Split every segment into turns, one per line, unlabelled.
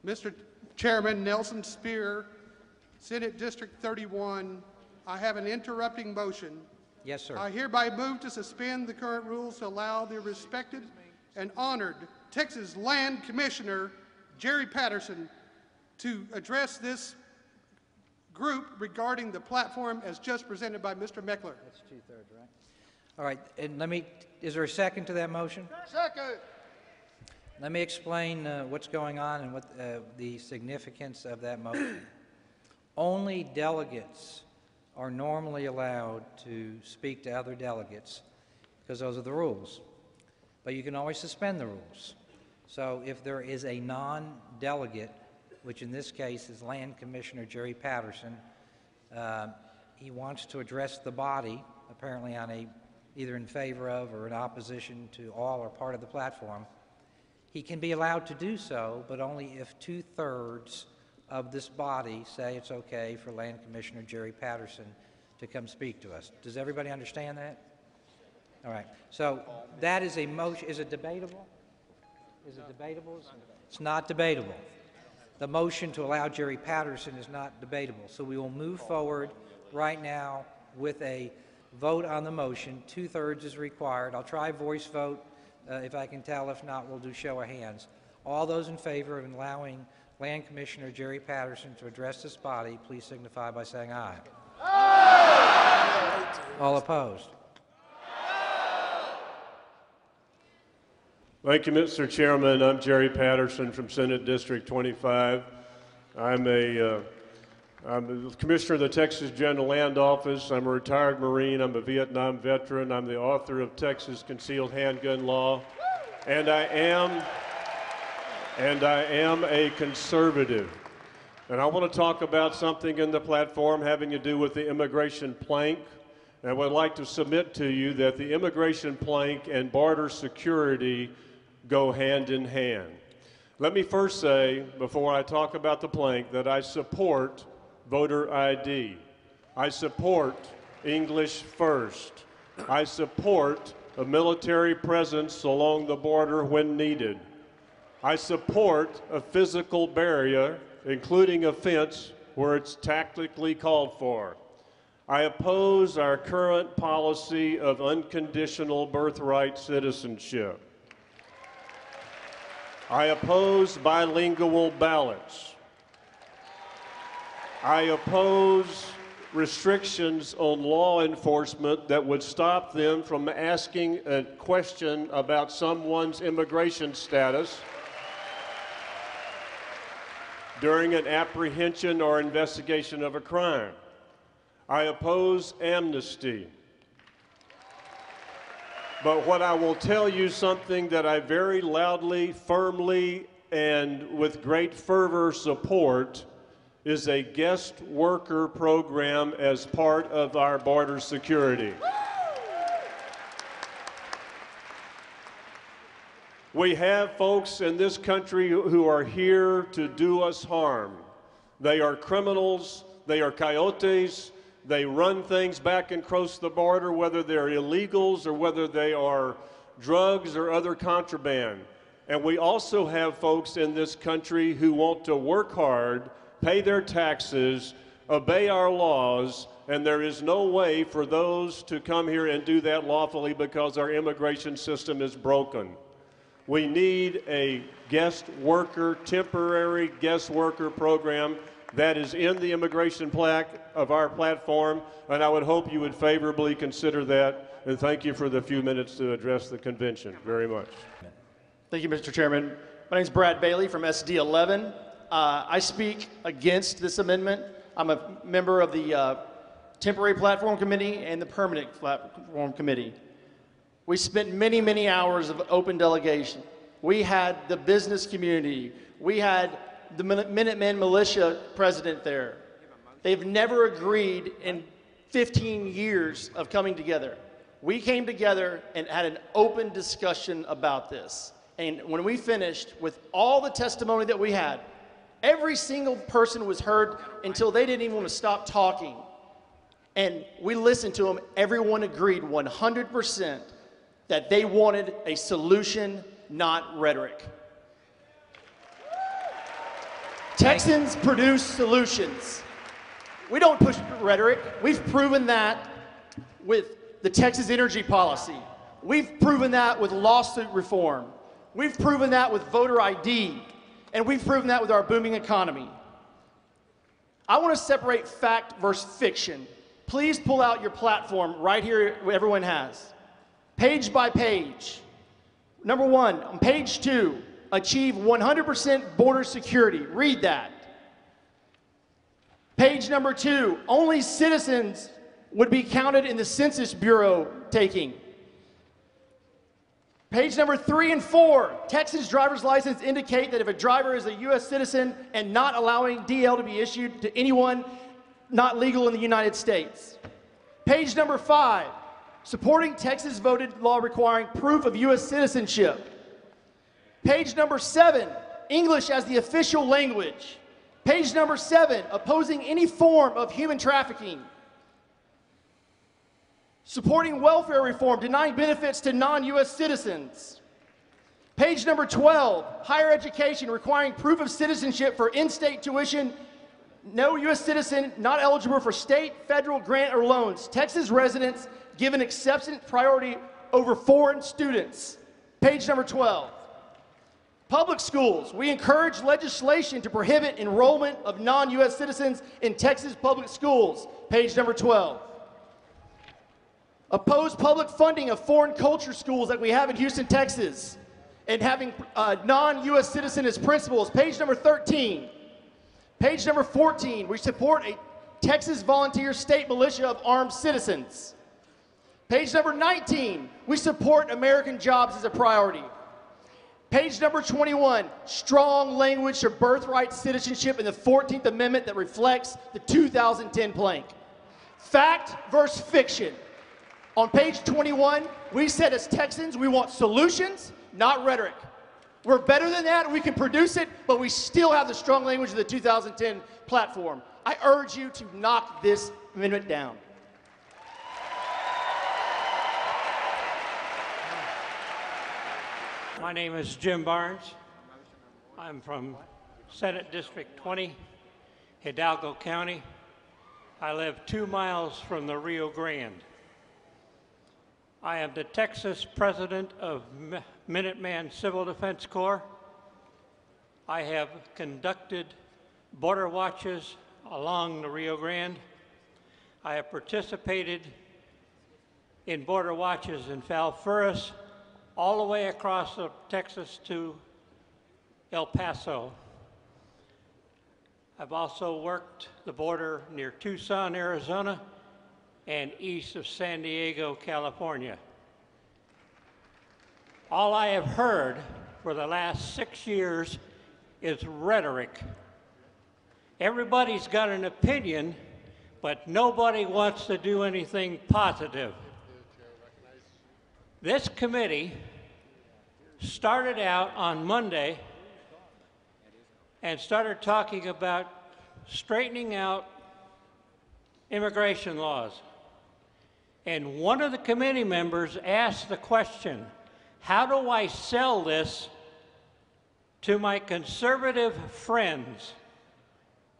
Mr. Chairman, Nelson Spear, Senate District 31. I have an interrupting motion.
Yes, sir.
I hereby move to suspend the current rules to allow the respected and honored Texas Land Commissioner Jerry Patterson to address this group regarding the platform as just presented by Mr. Meckler.
That's 2/3, right? All right, and is there a second to that motion?
Second.
Let me explain what's going on and what the significance of that motion. Only delegates are normally allowed to speak to other delegates because those are the rules. But you can always suspend the rules. So if there is a non-delegate, which in this case is Land Commissioner Jerry Patterson, he wants to address the body, apparently on either in favor of or in opposition to all or part of the platform, he can be allowed to do so, but only if 2/3 of this body say it's okay for Land Commissioner Jerry Patterson to come speak to us. Does everybody understand that? All right. So that is a motion. Is it debatable? Is it debatable? It's not debatable. The motion to allow Jerry Patterson is not debatable. So we will move forward right now with a vote on the motion. 2/3 is required. I'll try voice vote if I can tell. If not, we'll do show of hands. All those in favor of allowing Land Commissioner Jerry Patterson to address this body, please signify by saying aye. Aye. All opposed?
Thank you, Mr. Chairman. I'm Jerry Patterson from Senate District 25. I'm the Commissioner of the Texas General Land Office. I'm a retired Marine. I'm a Vietnam veteran. I'm the author of Texas Concealed Handgun Law. And I am a conservative. And I want to talk about something in the platform having to do with the immigration plank. And I would like to submit to you that the immigration plank and border security go hand in hand. Let me first say, before I talk about the plank, that I support voter ID. I support English first. I support a military presence along the border when needed. I support a physical barrier, including a fence, where it's tactically called for. I oppose our current policy of unconditional birthright citizenship. I oppose bilingual ballots. I oppose restrictions on law enforcement that would stop them from asking a question about someone's immigration status during an apprehension or investigation of a crime. I oppose amnesty. But what I will tell you, something that I very loudly, firmly, and with great fervor support, is a guest worker program as part of our border security. We have folks in this country who are here to do us harm. They are criminals, they are coyotes, they run things back and across the border, whether they're illegals or whether they are drugs or other contraband. And we also have folks in this country who want to work hard, pay their taxes, obey our laws, and there is no way for those to come here and do that lawfully because our immigration system is broken. We need a guest worker, temporary guest worker program that is in the immigration plaque of our platform, and I would hope you would favorably consider that. And thank you for the few minutes to address the convention very much.
Thank you, Mr. Chairman. My name is Brad Bailey from SD 11. I speak against this amendment. I'm a member of the Temporary Platform Committee and the Permanent Platform Committee. We spent many, many hours of open delegation. We had the business community. We had the Minutemen militia president there. They've never agreed in 15 years of coming together. We came together and had an open discussion about this. And when we finished with all the testimony that we had, every single person was heard until they didn't even want to stop talking. And we listened to them. Everyone agreed 100% that they wanted a solution, not rhetoric. Texans produce solutions. We don't push rhetoric. We've proven that with the Texas energy policy. We've proven that with lawsuit reform. We've proven that with voter ID. And we've proven that with our booming economy. I want to separate fact versus fiction. Please pull out your platform right here, everyone has. Page by page. Number 1, on page 2, achieve 100% border security. Read that. Page number 2, only citizens would be counted in the Census Bureau taking. Page number 3 and 4, Texas driver's license indicate that if a driver is a U.S. citizen and not allowing DL to be issued to anyone not legal in the United States. Page number 5, supporting Texas voted law requiring proof of U.S. citizenship. Page number 7, English as the official language. Page number 7, opposing any form of human trafficking. Supporting welfare reform, denying benefits to non-U.S. citizens. Page number 12, higher education requiring proof of citizenship for in-state tuition. No U.S. citizen not eligible for state, federal, grant, or loans. Texas residents given acceptance priority over foreign students. Page number 12. Public schools, we encourage legislation to prohibit enrollment of non-U.S. citizens in Texas public schools. Page number 12. Oppose public funding of foreign culture schools that we have in Houston, Texas, and having non-U.S. citizen as principals. Page number 13. Page number 14, we support a Texas volunteer state militia of armed citizens. Page number 19, we support American jobs as a priority. Page number 21, strong language for birthright citizenship in the 14th Amendment that reflects the 2010 plank. Fact versus fiction. On page 21, we said as Texans, we want solutions, not rhetoric. We're better than that, we can produce it, but we still have the strong language of the 2010 platform. I urge you to knock this amendment down.
My name is Jim Barnes. I'm from Senate District 20, Hidalgo County. I live 2 miles from the Rio Grande. I am the Texas president of Minuteman Civil Defense Corps. I have conducted border watches along the Rio Grande. I have participated in border watches in Falfurrias, all the way across Texas to El Paso. I've also worked the border near Tucson, Arizona, and east of San Diego, California. All I have heard for the last 6 years is rhetoric. Everybody's got an opinion, but nobody wants to do anything positive. This committee started out on Monday and started talking about straightening out immigration laws. And one of the committee members asked the question, how do I sell this to my conservative friends?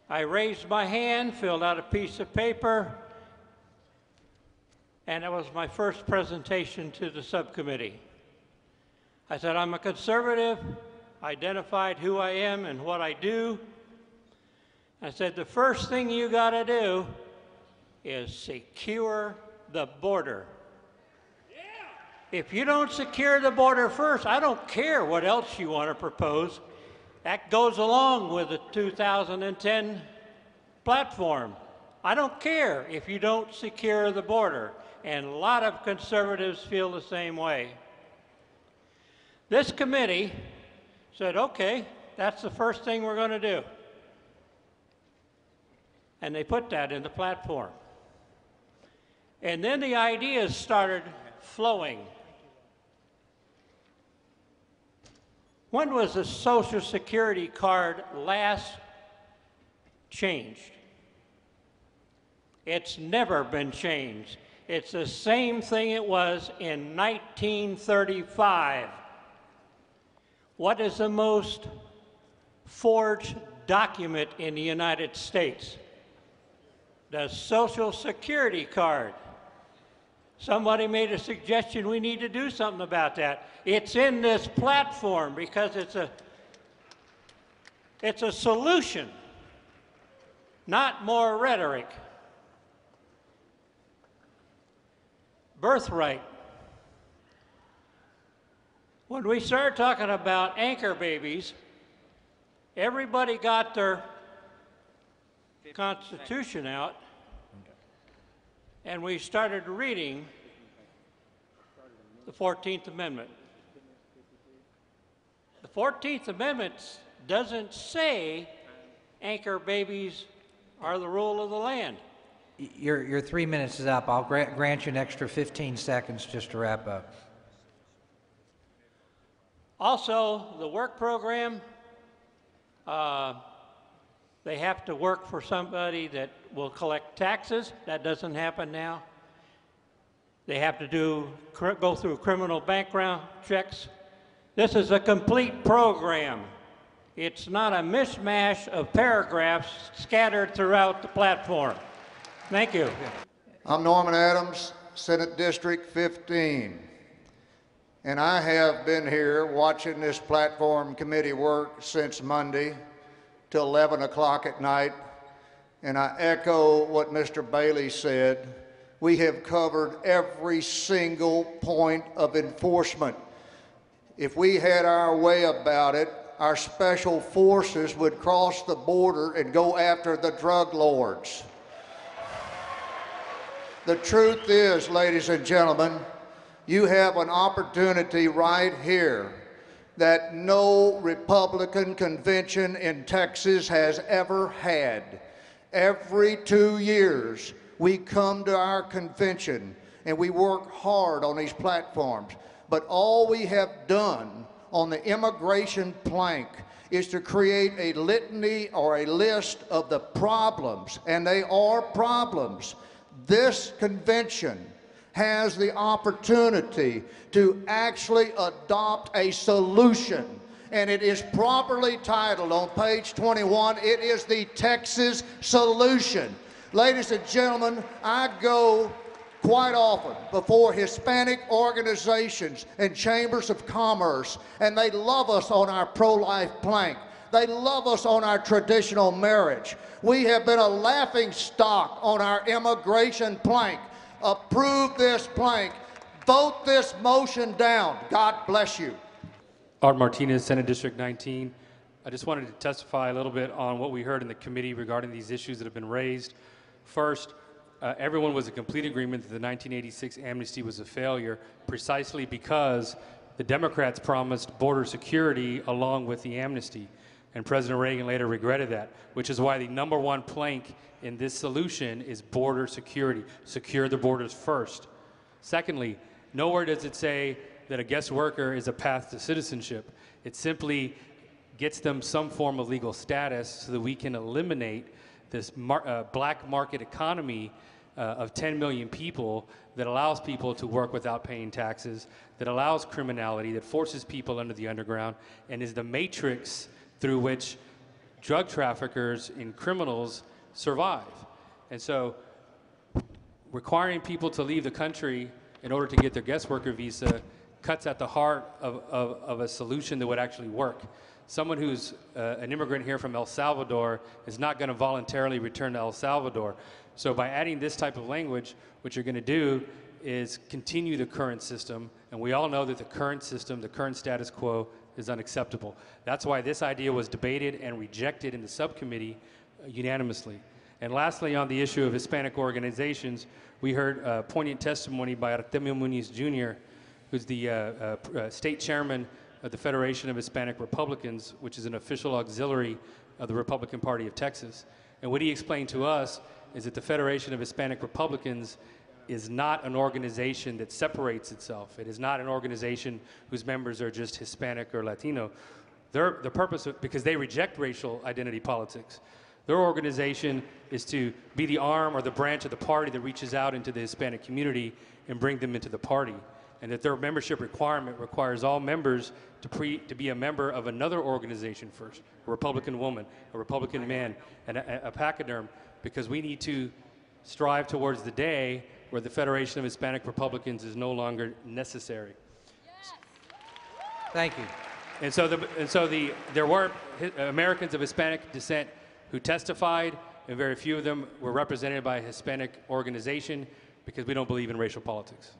I raised my hand, filled out a piece of paper, and it was my first presentation to the subcommittee. I said, I'm a conservative, identified who I am and what I do. I said, the first thing you gotta do is secure the border. If you don't secure the border first, I don't care what else you want to propose. That goes along with the 2010 platform. I don't care if you don't secure the border. And a lot of conservatives feel the same way. This committee said, okay, that's the first thing we're going to do. And they put that in the platform. And then the ideas started flowing. When was the Social Security card last changed? It's never been changed. It's the same thing it was in 1935. What is the most forged document in the United States. The Social Security card. Somebody made a suggestion we need to do something about that. It's in this platform because it's a solution, not more rhetoric. Birthright. When we started talking about anchor babies, everybody got their Constitution out, and we started reading the 14th Amendment. The 14th Amendment doesn't say anchor babies are the rule of the land.
Your 3 minutes is up. I'll grant you an extra 15 seconds just to wrap up.
Also, the work program, they have to work for somebody that will collect taxes. That doesn't happen now. They have to go through criminal background checks. This is a complete program. It's not a mishmash of paragraphs scattered throughout the platform. Thank you.
I'm Norman Adams, Senate District 15. And I have been here watching this platform committee work since Monday till 11 o'clock at night. And I echo what Mr. Bailey said. We have covered every single point of enforcement. If we had our way about it, our special forces would cross the border and go after the drug lords. The truth is, ladies and gentlemen, you have an opportunity right here that no Republican convention in Texas has ever had. Every 2 years, we come to our convention and we work hard on these platforms. But all we have done on the immigration plank is to create a litany or a list of the problems, and they are problems. This convention has the opportunity to actually adopt a solution, and it is properly titled on page 21. It is the Texas Solution. Ladies and gentlemen, I go quite often before Hispanic organizations and chambers of commerce, and they love us on our pro-life plank. They love us on our traditional marriage. We have been a laughing stock on our immigration plank. Approve this plank. Vote this motion down. God bless you.
Art Martinez, Senate District 19. I just wanted to testify a little bit on what we heard in the committee regarding these issues that have been raised. First, everyone was in complete agreement that the 1986 amnesty was a failure precisely because the Democrats promised border security along with the amnesty. And President Reagan later regretted that, which is why the #1 plank in this solution is border security. Secure the borders first. Secondly, nowhere does it say that a guest worker is a path to citizenship. It simply gets them some form of legal status so that we can eliminate this black market economy of 10 million people that allows people to work without paying taxes, that allows criminality, that forces people under the underground, and is the matrix through which drug traffickers and criminals survive. And so requiring people to leave the country in order to get their guest worker visa cuts at the heart of a solution that would actually work. Someone who's an immigrant here from El Salvador is not going to voluntarily return to El Salvador. So by adding this type of language, what you're going to do is continue the current system, and we all know that the current system, the current status quo, is unacceptable. That's why this idea was debated and rejected in the subcommittee unanimously. And lastly, on the issue of Hispanic organizations, we heard poignant testimony by Artemio Muniz Jr., who's the state chairman of the Federation of Hispanic Republicans, which is an official auxiliary of the Republican Party of Texas. And what he explained to us is that the Federation of Hispanic Republicans is not an organization that separates itself. It is not an organization whose members are just Hispanic or Latino. The purpose of, because they reject racial identity politics. Their organization is to be the arm or the branch of the party that reaches out into the Hispanic community and bring them into the party. and that their membership requirement requires all members to be a member of another organization first, a Republican woman, a Republican man, and a pachyderm, because we need to strive towards the day where the Federation of Hispanic Republicans is no longer necessary.
Thank you.
And so there were Americans of Hispanic descent who testified, and very few of them were represented by a Hispanic organization, because we don't believe in racial politics.